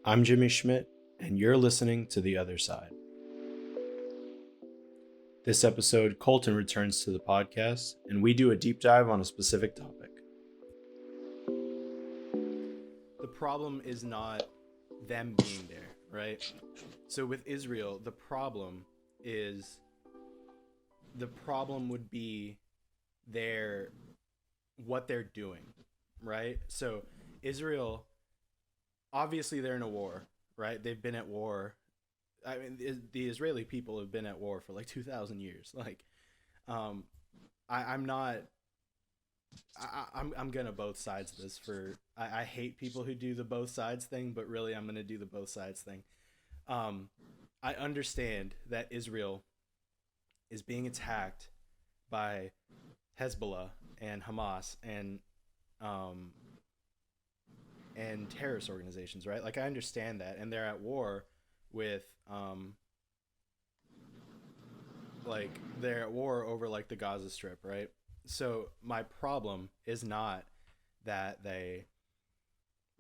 I'm Jimmy Schmitt, and you're listening to The Other Side. This episode, Colton returns to the podcast, and we do a deep dive on a specific topic. The problem is not them being there, right? So with Israel, the problem would be what they're doing, right? So Israel, obviously they're in a war, right? They've been at war. I mean, the Israeli people have been at war for like 2,000 years. Like, um, I'm not. I'm gonna both sides this for. I hate people who do the both sides thing, but really I'm gonna do the both sides thing. Um, I understand that Israel is being attacked by Hezbollah and Hamas um, and terrorist organizations, right? Like I understand that, and they're at war with like they're at war over like the Gaza Strip, right? So that they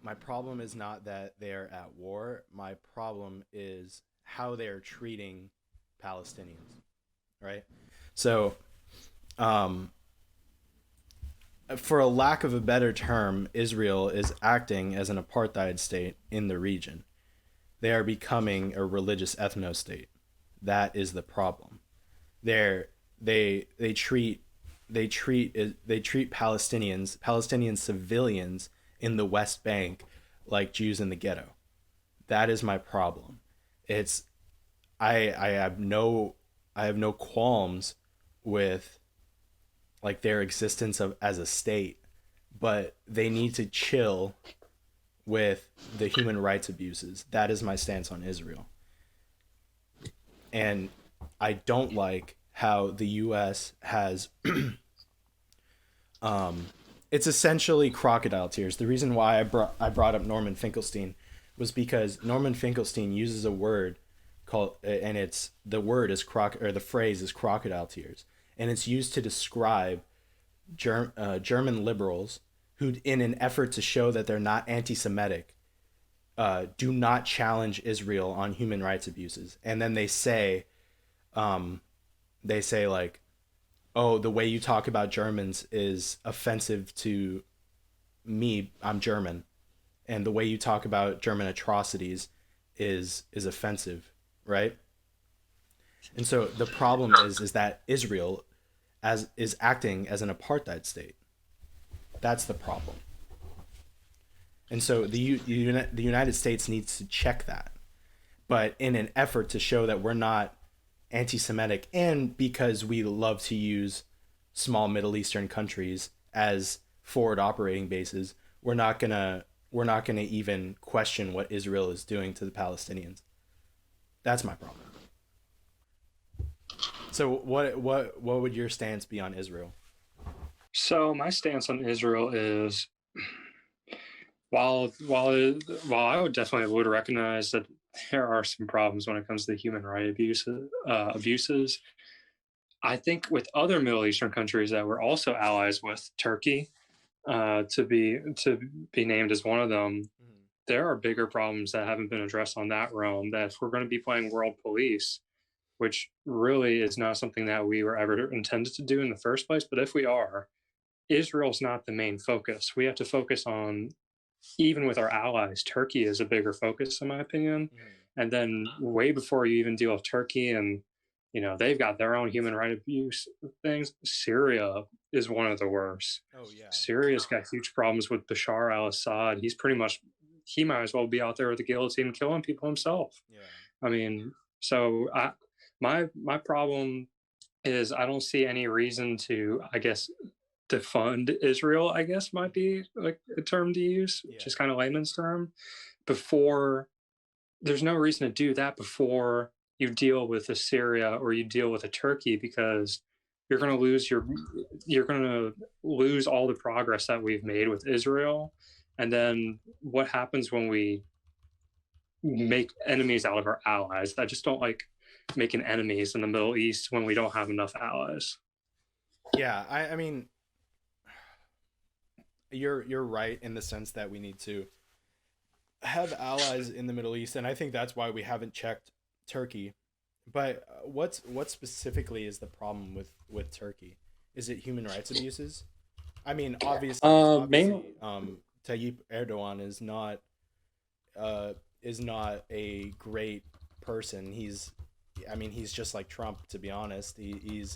my problem is not that they're at war. My problem is how they're treating Palestinians, right? So, um, for a lack of a better term, Israel is acting as an apartheid state in the region. They are becoming a religious ethno state. That is the problem. They're, they treat they treat Palestinian civilians in the West Bank like Jews in the ghetto. That is my problem. It's I I have no qualms with like their existence of as a state, but they need to chill with the human rights abuses. That is my stance on Israel. And I don't like how the US has it's essentially crocodile tears. The reason why I brought up Norman Finkelstein was because Norman Finkelstein uses a word called and it's the word is the phrase is crocodile tears, and it's used to describe German liberals who, in an effort to show that they're not anti-Semitic, do not challenge Israel on human rights abuses, and then um, they say like, "Oh, the way you talk about Germans is offensive to me. I'm German, and the way you talk about German atrocities is offensive, right?" And so the problem is that Israel as is acting as an apartheid state. That's the problem. And so the United States needs to check that. But in an effort to show that we're not anti-Semitic, and because we love to use small Middle Eastern countries as forward operating bases, we're not gonna even question what Israel is doing to the Palestinians. That's my problem. So what would your stance be on Israel? So my stance on Israel is while I would recognize that there are some problems when it comes to human right abuses. I think with other Middle Eastern countries that we're also allies with, Turkey, to be named as one of them, Mm-hmm. there are bigger problems that haven't been addressed on that realm. That if we're going to be playing world police, which really is not something that we were ever intended to do in the first place, but if we are, Israel's not the main focus. We have to focus on, even with our allies, Turkey is a bigger focus, in my opinion. Mm-hmm. And then, way before you even deal with Turkey and they've got their own human right abuse things, Syria is one of the worst. Oh yeah. Syria's got huge problems with Bashar al-Assad. He might as well be out there with the guillotine killing people himself. Yeah. I mean, so my problem is I don't see any reason to, I guess, defund Israel, I guess might be like a term to use, Yeah. just kind of layman's term, before there's no reason to do that before you deal with a Syria or you deal with a Turkey, because you're going to lose all the progress that we've made with Israel. And then what happens when we make enemies out of our allies? I just don't like making enemies in the Middle East when we don't have enough allies. Yeah, I mean you're right in the sense that we need to have allies in the Middle East, and I think that's why we haven't checked Turkey. But what specifically is the problem with Turkey? Is it human rights abuses? I mean, Main obviously, Tayyip Erdogan uh, is not a great person. I mean, he's just like Trump, to be honest. He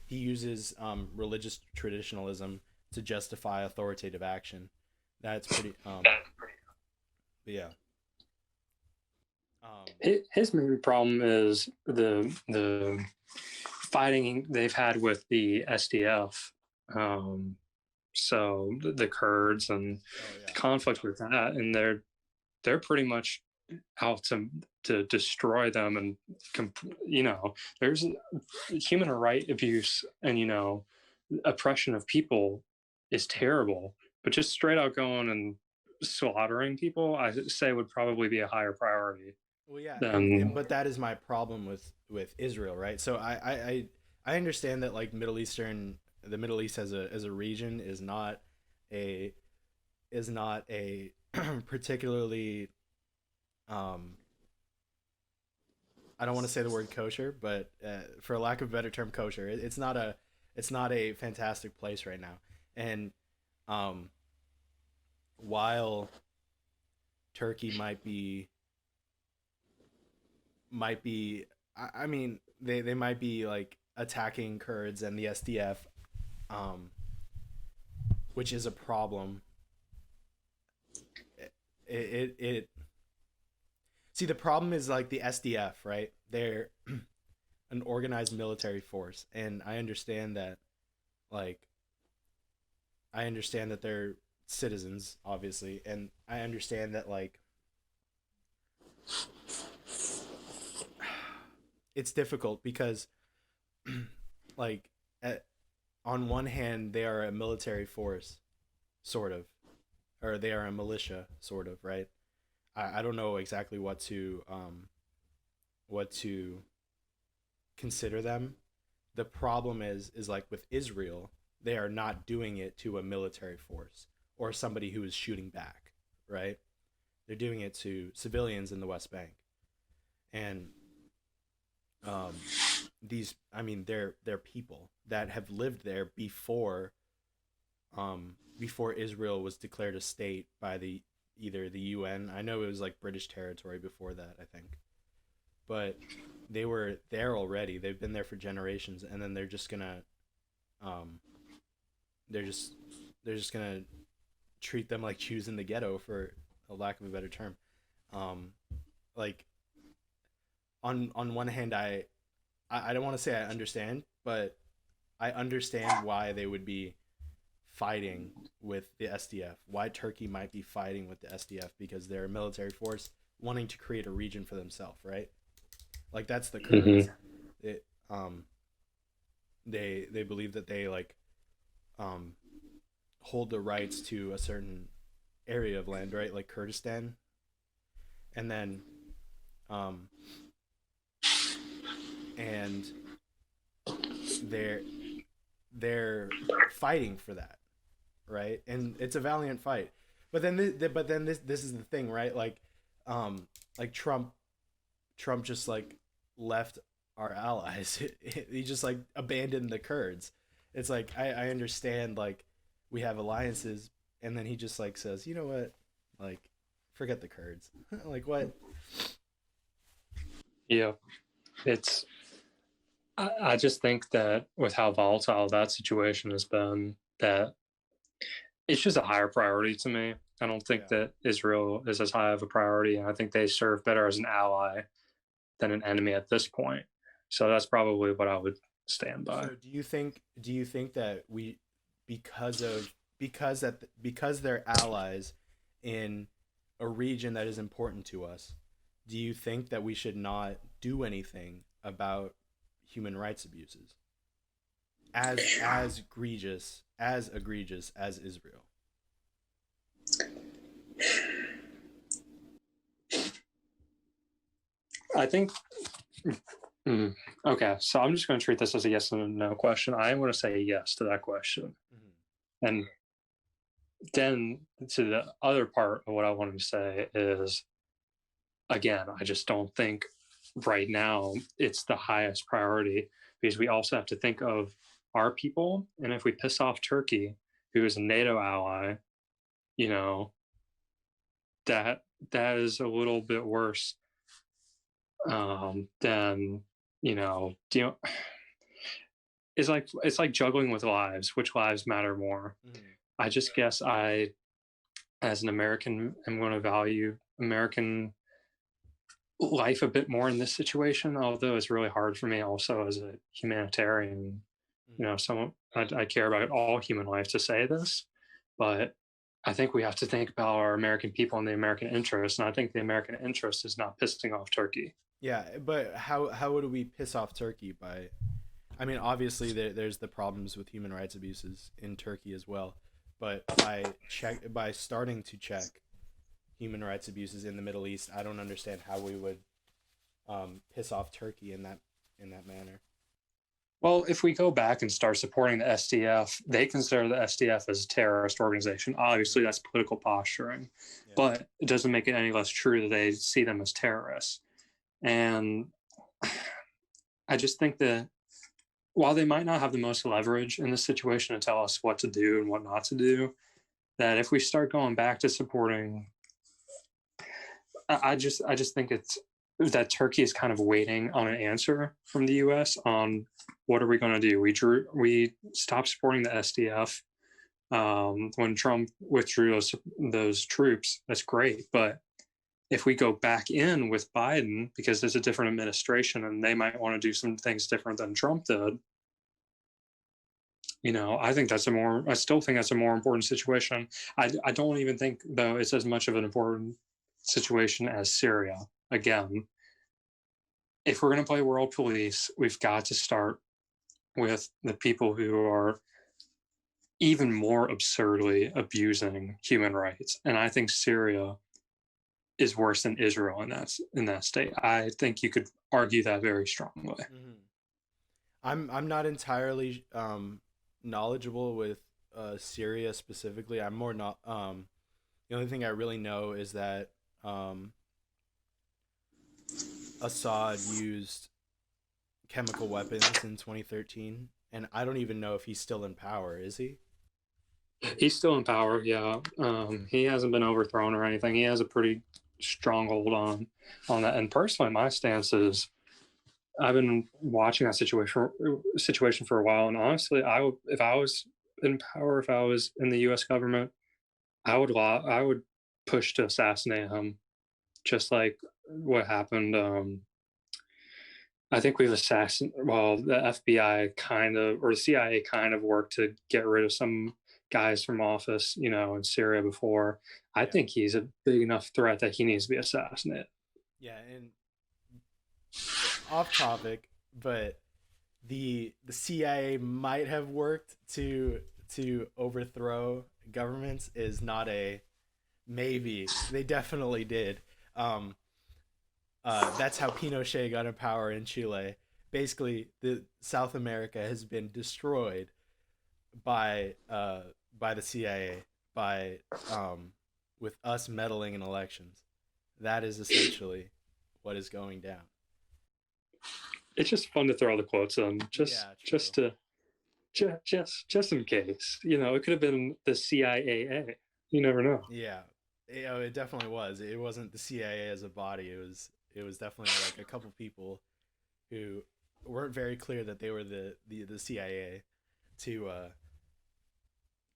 uses religious traditionalism to justify authoritative action. That's pretty. But yeah. Um, his main problem is the fighting they've had with the SDF. So the Kurds and oh the yeah. conflict with that, and they're pretty much out to destroy them, and there's human right abuse, and oppression of people is terrible, but just straight out going and slaughtering people, I say, would probably be a higher priority Well, yeah, and than. but that is my problem with Israel, right? So I understand that like the Middle East as a region a is not a particularly um I don't want to say the word kosher, but for lack of a better term, kosher. It's not a fantastic place right now. And um, while Turkey might be, I mean, they might be like attacking Kurds and the SDF, um, which is a problem. It see the problem is like the SDF, right? They're an organized military force, and like I understand that they're citizens, obviously, and I understand that like it's difficult because like at, on one hand they are a military force, sort of, or they are a militia, sort of, right? I don't know exactly what to consider them. The problem is like with Israel, they are not doing it to a military force or somebody who is shooting back, right? They're doing it to civilians in the West Bank, and um, I mean, they're people that have lived there before Israel was declared a state by either the UN. I know it was like British territory before that, I think, but they were there already. They've been there for generations, and then um, they're just they're just gonna treat them like Jews in the ghetto, for a lack of a better term. Um, like on one hand, I don't want to say I understand, but I understand why they would be fighting with the SDF. Why Turkey might be fighting with the SDF, because they're a military force wanting to create a region for themselves, right? Like that's the Kurds. Mhm. It they believe that they like um hold the rights to a certain area of land, right? Like Kurdistan, and then um and they're they're fighting for that, right? And it's a valiant fight. But then this is the thing, right? Um like Trump just like left our allies. He just like abandoned the Kurds. It's like I understand like we have alliances, and then he just like says, you know what, like forget the Kurds. Like what? Yeah, it's. I just think that with how volatile that situation has been, that it's just a higher priority to me. I don't think Yeah. that Israel is as high of a priority, and I think they serve better as an ally than an enemy at this point. So that's probably what I would stand by. So do you think that we because they're allies in a region that is important to us, do you think that we should not do anything about human rights abuses as egregious as Israel? I think. Mm, okay, so I'm just going to treat this as a yes and a no question. I am going to say yes to that question, Mm-hmm. and then to the other part of what I wanted to say is, again, I just don't think right now it's the highest priority, because we also have to think of our people. And if we piss off Turkey, who is a NATO ally, you know, that that is a little bit worse than, do you, it's like juggling with lives. Which lives matter more? Mhm. I just guess I, as an American, am going to value American life a bit more in this situation. Although it's really hard for me, also as a humanitarian, Mhm. someone I care about all human life, to say this, but I think we have to think about our American people and the American interest. And I think the American interest is not pissing off Turkey. Yeah, but how would we piss off Turkey by? I mean, obviously there's the problems with human rights abuses in Turkey as well, but by starting to check human rights abuses in the Middle East, I don't understand how we would piss off Turkey in that manner. Well, if we go back and start supporting the SDF, they consider the SDF as a terrorist organization. Obviously, that's political posturing, Yeah. but it doesn't make it any less true that they see them as terrorists. And I just think that while they might not have the most leverage in this situation to tell us what to do and what not to do, that if we start going back to supporting, I just think it's that Turkey is kind of waiting on an answer from the U.S. on what are we going to do. We stopped supporting the SDF when Trump withdrew those troops. That's great, but if we go back in with Biden, because there's a different administration and they might want to do some things different than Trump did, I still think that's a more important situation. I don't even think, though, it's as much of an important situation as Syria. Again, if we're going to play world police, we've got to start with the people who are even more absurdly abusing human rights. And I think Syria is worse than Israel in that state. I think you could argue that very strongly. Hmm. I'm not entirely knowledgeable with Syria specifically. I'm more not. The only thing I really know is that um, Assad used chemical weapons in 2013, and I don't even know if he's still in power. Is he? He's still in power, yeah. He hasn't been overthrown or anything. He has a pretty strong hold on that. And personally, my stance is I've been watching that situation for a while, and honestly, if I was in power, if I was in the U.S. government, I would push to assassinate him, just like what happened. I think we've assassinated. Well, the FBI kind of, or the CIA kind of worked to get rid of some guys from office, in Syria before. I Yeah. think he's a big enough threat that he needs to be assassinated. Yeah, and off topic, but the CIA might have worked to overthrow governments is not a maybe. They definitely did. Um, that's how Pinochet got in power in Chile. Basically, the South America has been destroyed by uh, by the CIA by with us meddling in elections. That is essentially what is going down. It's just fun to throw the quotes in, Yeah, true. just in case. It could have been the CIA. You never know. Yeah, it definitely was. It wasn't the CIA as a body. It was definitely like a couple people who weren't very clear that they were the CIA to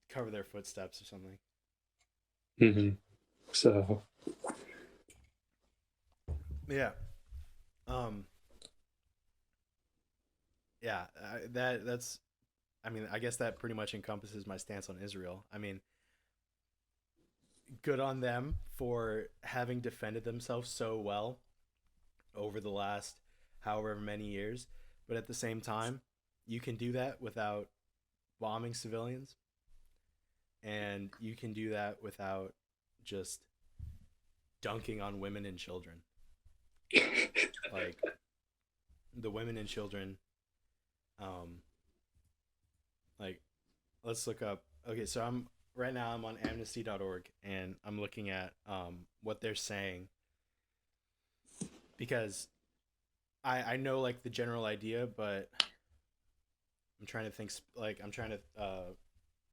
cover their footsteps or something. Mm-hmm. So Yeah. Um. Yeah. That's. I mean, I guess that pretty much encompasses my stance on Israel. I mean, good on them for having defended themselves so well over the last however many years. But at the same time, you can do that without bombing civilians, and you can do that without just dunking on women and children. Like the women and children, um, like let's look up. Okay, so right now I'm on amnesty.org and I'm looking at what they're saying because I know like the general idea, but I'm trying to think like I'm trying to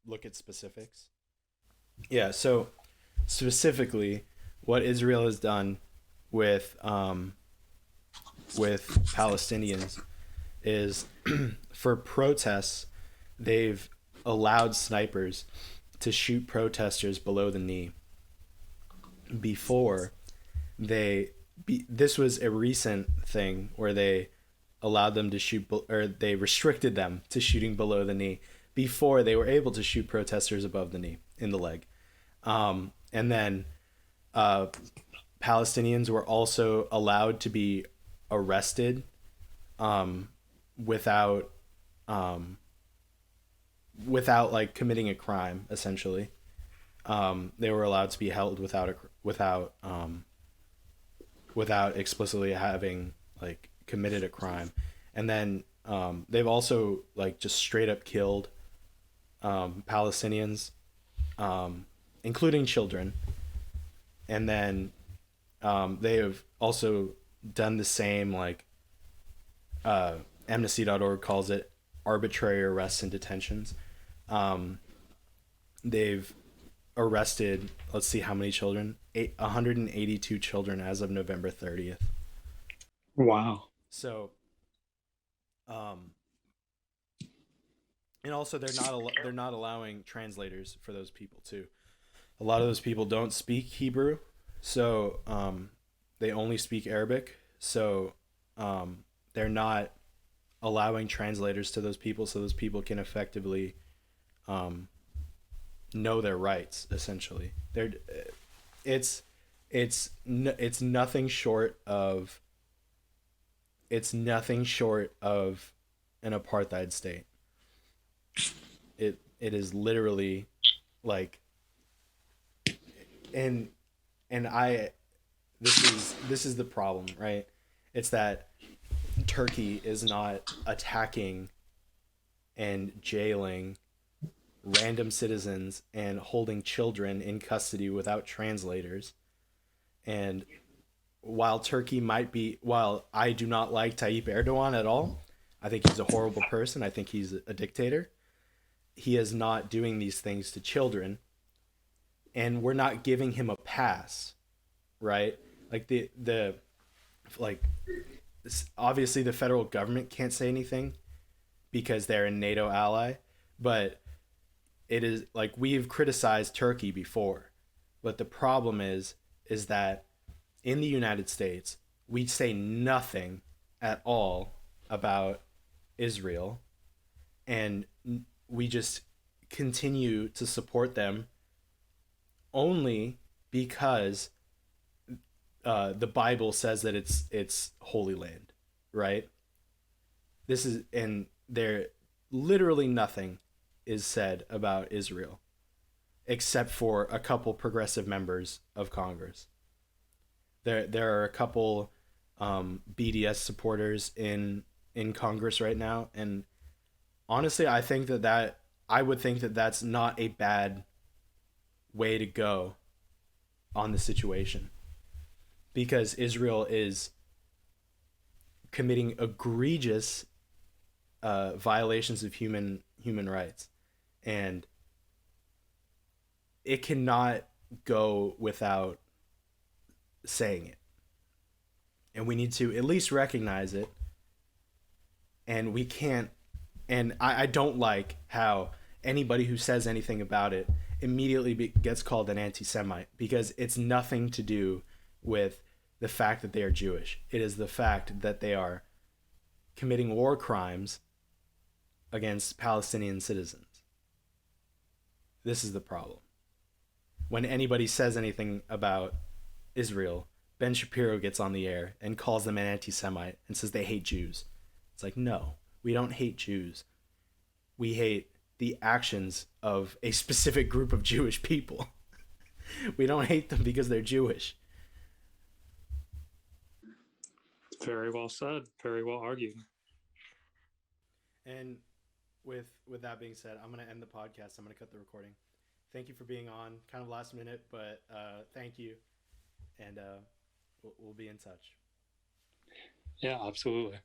look at specifics. Yeah, so specifically, what Israel has done with with Palestinians is for protests, they've allowed snipers to shoot protesters below the knee. Before this was a recent thing where they allowed them to shoot or they restricted them to shooting below the knee. Before they were able to shoot protesters above the knee in the leg, and then uh, Palestinians were also allowed to be arrested um, without um, without like committing a crime. Essentially, they were allowed to be held without explicitly having like committed a crime, and then they've also like just straight up killed Palestinians, including children, and then they have also done the same like uh, amnesty.org calls it arbitrary arrests and detentions. Um, they've arrested, let's see how many children, 182 children as of November 30th. Wow. So, um, and also they're not allowing translators for those people too. A lot of those people don't speak Hebrew, so they only speak Arabic. So they're not allowing translators to those people, so those people can effectively um, know their rights. Essentially, they're it's it's nothing short of an apartheid state. It is literally like and and I this is the problem, right? It's that Turkey is not attacking and jailing random citizens and holding children in custody without translators. And while I do not like Tayyip Erdogan at all, I think he's a horrible person. I think he's a dictator. He is not doing these things to children, and we're not giving him a pass, right? Like the like obviously the federal government can't say anything because they're a NATO ally, but it is like we've criticized Turkey before, but the problem is that in the United States we say nothing at all about Israel, and we just continue to support them only because the Bible says that it's holy land, right? This is and there literally nothing is said about Israel except for a couple progressive members of Congress. There are a couple BDS supporters in Congress right now, and honestly, I would think that that's not a bad way to go on the situation because Israel is committing egregious violations of human rights, and it cannot go without saying it. And we need to at least recognize it. And we can't. And I don't like how anybody who says anything about it immediately gets called an anti-Semite because it's nothing to do with the fact that they are Jewish. It is the fact that they are committing war crimes against Palestinian citizens. This is the problem. When anybody says anything about Israel, Ben Shapiro gets on the air and calls them an anti-Semite and says they hate Jews. It's like, no, we don't hate Jews. We hate the actions of a specific group of Jewish people. We don't hate them because they're Jewish. Very well said. Very well argued. And with that being said, I'm gonna end the podcast. I'm gonna cut the recording. thank you for being on. Kind of last minute, but thank you, and we'll be in touch. Yeah, absolutely.